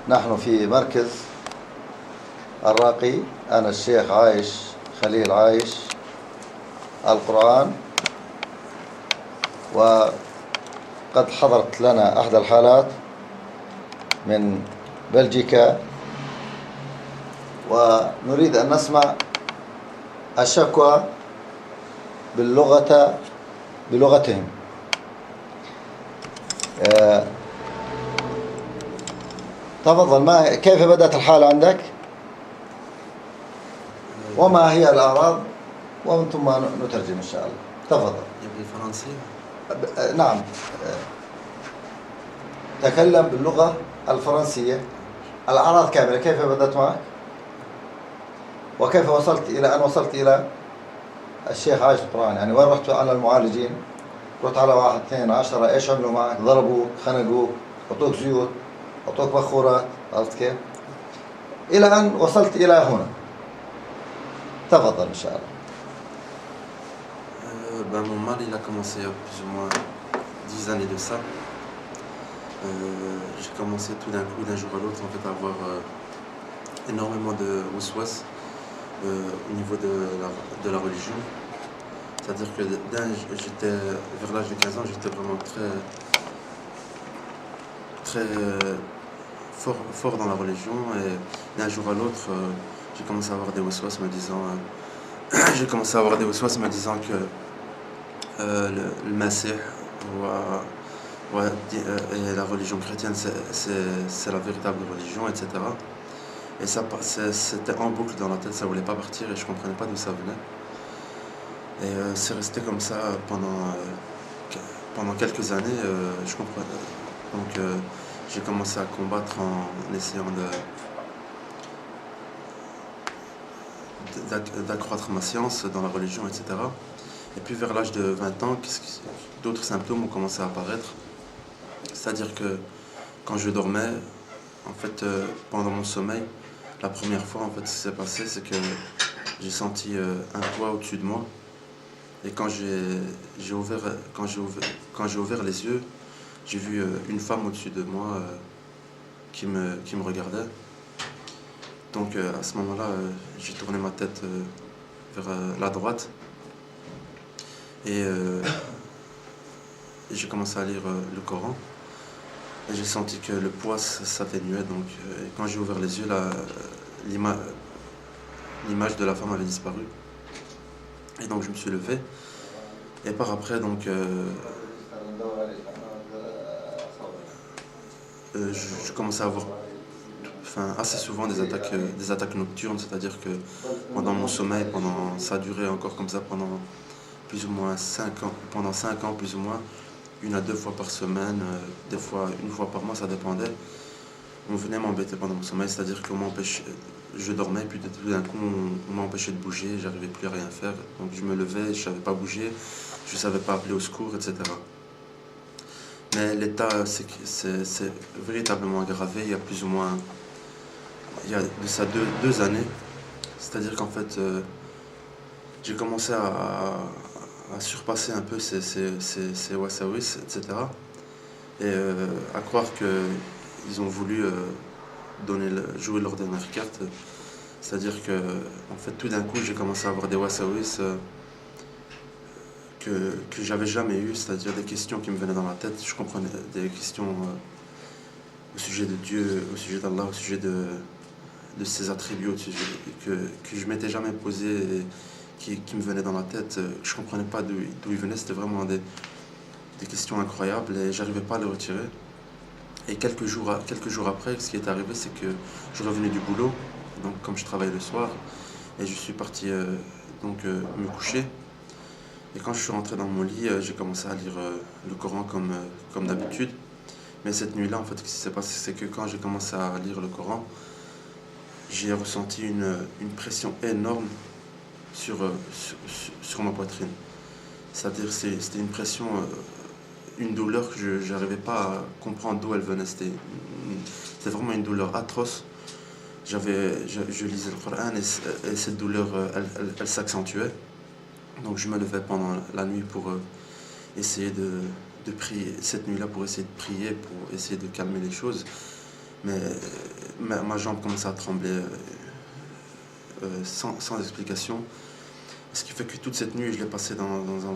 نحن في مركز الراقي، أنا الشيخ عايش خليل عايش القرآن. وقد حضرت لنا أحد الحالات من بلجيكا، ونريد أن نسمع الشكوى بلغتهم. تفضل، كيف بدأت الحالة عندك؟ وما هي الأعراض؟ ومن ثم نترجم إن شاء الله. تفضل. بالفرنسية؟ نعم، تكلم باللغة الفرنسية. الأعراض كاملة، كيف بدأت معك؟ وكيف وصلت إلى أن وصلت إلى الشيخ عايش القرآن؟ يعني وين رحت على المعالجين؟ رحت على 1 2 10، إيش عملوا معك؟ ضربوك، خنقوك، أعطوك زيوت، أعطوك بخورات، عرفت كيف؟ إلى أن وصلت إلى هنا. تفضل إن شاء الله. Mon mal, il a commencé il y a plus ou moins 10 années de ça. J'ai commencé tout d'un coup, d'un jour à l'autre, en fait, à avoir énormément de waswas au niveau de la religion. C'est-à-dire que j'étais, vers l'âge de 15 ans, j'étais vraiment très fort dans la religion, et d'un jour à l'autre, j'ai commencé à avoir des waswas me disant que le Messie et la religion chrétienne, c'est la véritable religion, etc. Et ça, c'était en boucle dans la tête, ça voulait pas partir, et je comprenais pas d'où ça venait. Et c'est resté comme ça pendant quelques années. Je comprenais. Donc j'ai commencé à combattre en essayant d'accroître ma science dans la religion, etc. Et puis vers l'âge de 20 ans, d'autres symptômes ont commencé à apparaître. C'est-à-dire que quand je dormais, en fait, pendant mon sommeil, la première fois, en fait, ce qui s'est passé, c'est que j'ai senti un poids au-dessus de moi. Et quand j'ai ouvert les yeux, j'ai vu une femme au-dessus de moi qui me regardait. Donc à ce moment-là, j'ai tourné ma tête vers la droite. Et j'ai commencé à lire le Coran, et j'ai senti que le poids s'atténuait. Donc quand j'ai ouvert les yeux, l'image de la femme avait disparu. Et donc je me suis levé, et par après, donc je commençais à avoir assez souvent des attaques nocturnes, c'est-à-dire que pendant mon sommeil, ça a duré encore comme ça pendant plus ou moins 5 ans, plus ou moins, 1 à 2 fois par semaine, des fois 1 fois par mois, ça dépendait. On venait m'embêter pendant mon sommeil, c'est-à-dire qu'on m'empêchait, je dormais, puis tout d'un coup on m'empêchait de bouger, j'arrivais plus à rien faire. Donc je me levais, je savais pas bouger, je savais pas appeler au secours, etc. Mais l'état c'est véritablement aggravé il y a plus ou moins, il y a de ça 2 années. C'est-à-dire qu'en fait j'ai commencé à surpasser un peu ces wasawis, etc. Et à croire qu'ils ont voulu jouer leur dernière carte. C'est-à-dire que, en fait, tout d'un coup, j'ai commencé à avoir des wasawis que j'avais jamais eu, c'est-à-dire des questions qui me venaient dans la tête. Je comprenais des questions au sujet de Dieu, au sujet d'Allah, au sujet de ses attributs, que je m'étais jamais posé, et qui me venaient dans la tête. Je comprenais pas d'où ils venaient. C'était vraiment des questions incroyables, et j'arrivais pas à les retirer. Et quelques jours après, ce qui est arrivé, c'est que je suis revenu du boulot, donc comme je travaille le soir, et je suis parti me coucher. Et quand je suis rentré dans mon lit, j'ai commencé à lire le Coran comme d'habitude. Mais cette nuit-là, en fait, ce qui s'est passé, c'est que quand j'ai commencé à lire le Coran, j'ai ressenti une pression énorme sur ma poitrine. C'est-à-dire c'était une pression, une douleur que je n'arrivais pas à comprendre d'où elle venait. C'était vraiment une douleur atroce. Je lisais le Coran, et cette douleur, elle s'accentuait. Donc je me levais pendant la nuit pour essayer de prier, cette nuit-là, pour essayer de prier, pour essayer de calmer les choses. mais ma jambe commençait à trembler sans explication. Ce qui fait que toute cette nuit, je l'ai passée dans un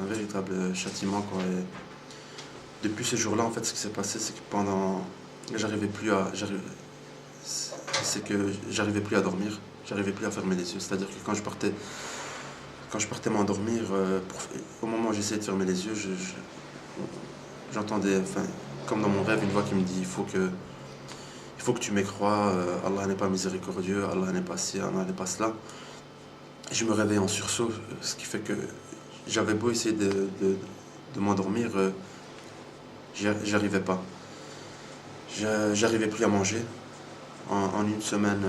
véritable châtiment, quoi. Et depuis ce jour-là, en fait, ce qui s'est passé, c'est que j'arrivais plus à dormir, j'arrivais plus à fermer les yeux. C'est-à-dire que quand je partais m'endormir, au moment où j'essayais de fermer les yeux, j'entendais, enfin, comme dans mon rêve, une voix qui me dit il faut que tu m'y crois, Allah n'est pas miséricordieux, Allah n'est pas ci, Allah n'est pas cela. Et je me réveille en sursaut, ce qui fait que j'avais beau essayer de m'endormir, j'y arrivais pas. J'arrivais plus à manger. En une semaine,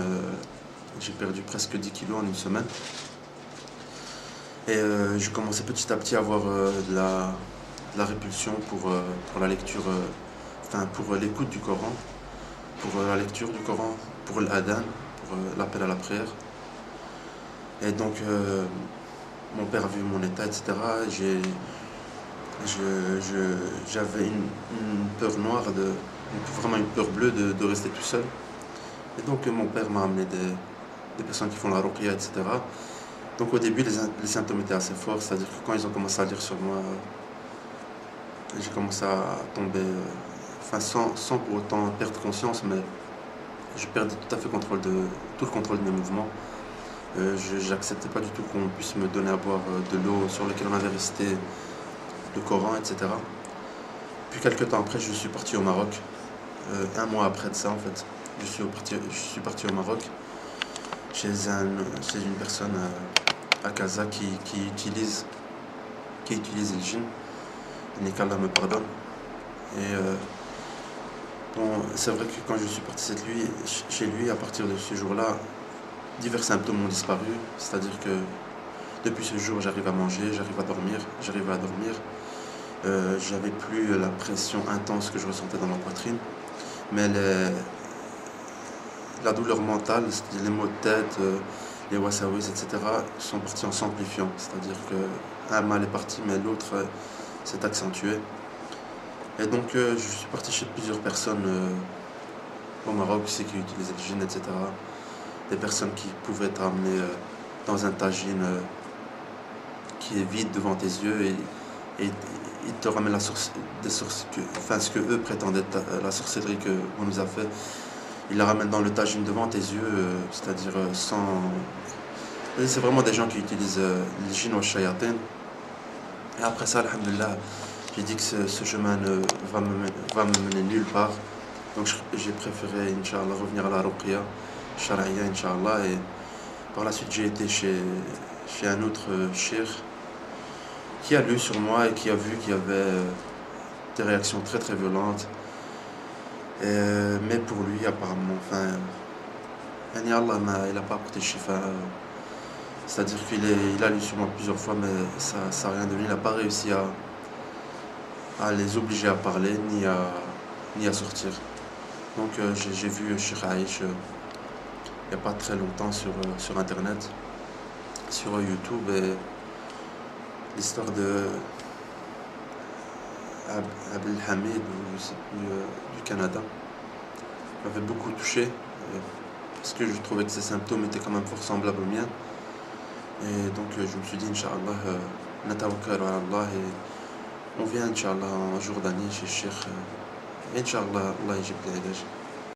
j'ai perdu presque 10 kilos en une semaine. Et je commençais petit à petit à avoir de la répulsion pour la lecture, pour l'écoute du Coran, pour la lecture du Coran, pour l'adhan, pour l'appel à la prière. Et donc, mon père a vu mon état, etc. J'avais une peur noire, vraiment une peur bleue de rester tout seul. Et donc, mon père m'a amené des personnes qui font la ruqya, etc. Donc, au début, les symptômes étaient assez forts, c'est-à-dire que quand ils ont commencé à lire sur moi, j'ai commencé à tomber, sans pour autant perdre conscience, mais je perdais tout à fait tout le contrôle de mes mouvements. J'acceptais pas du tout qu'on puisse me donner à boire de l'eau sur laquelle on avait récité le Coran, etc. Puis quelques temps après, je suis parti au Maroc. Un mois après de ça, en fait, je suis parti au Maroc chez une personne à Casa qui utilise le djinn. Et qu'Allah me pardonne. Et c'est vrai que quand je suis parti chez lui, à partir de ce jour-là, divers symptômes ont disparu. C'est-à-dire que depuis ce jour, j'arrive à manger, j'arrive à dormir. J'avais plus la pression intense que je ressentais dans ma poitrine. Mais la douleur mentale, les maux de tête, les wasawis, etc., sont partis en s'amplifiant. C'est-à-dire qu'un mal est parti, mais l'autre s'est accentué. Et donc, je suis parti chez plusieurs personnes au Maroc qui utilisaient le djinn, etc. Des personnes qui pouvaient t'amener dans un tagine qui est vide devant tes yeux et ils te ramènent ce que eux prétendaient être la sorcellerie qu'on nous a fait. Ils la ramènent dans le tagine devant tes yeux, c'est-à-dire sans... Et c'est vraiment des gens qui utilisent le djinn ou le shayatin. Et après ça, alhamdulillah, j'ai dit que ce chemin va me mener nulle part. Donc j'ai préféré, Inch'Allah, revenir à la ruqya, Shar'iyya, Inch'Allah. Et par la suite, j'ai été chez un autre cheikh qui a lu sur moi et qui a vu qu'il y avait des réactions très très violentes. Mais pour lui, apparemment, Allah, il n'a pas apporté le shifa. C'est-à-dire qu'il a lu sur moi plusieurs fois, mais ça n'a rien donné. Il n'a pas réussi à les obliger à parler, ni à sortir. Donc j'ai vu Cheikh Aïch il n'y a pas très longtemps sur Internet, sur YouTube, et l'histoire de Abdelhamid, ou je sais plus, du Canada, m'avait beaucoup touché, parce que je trouvais que ses symptômes étaient quand même fort semblables aux miens. Et donc je me suis dit, Inch'Allah, natawakkal ala Allah, et on vient, Inch'Allah, en Jordanie chez Cheikh, et Inch'Allah, Allah yajib l'ilaj.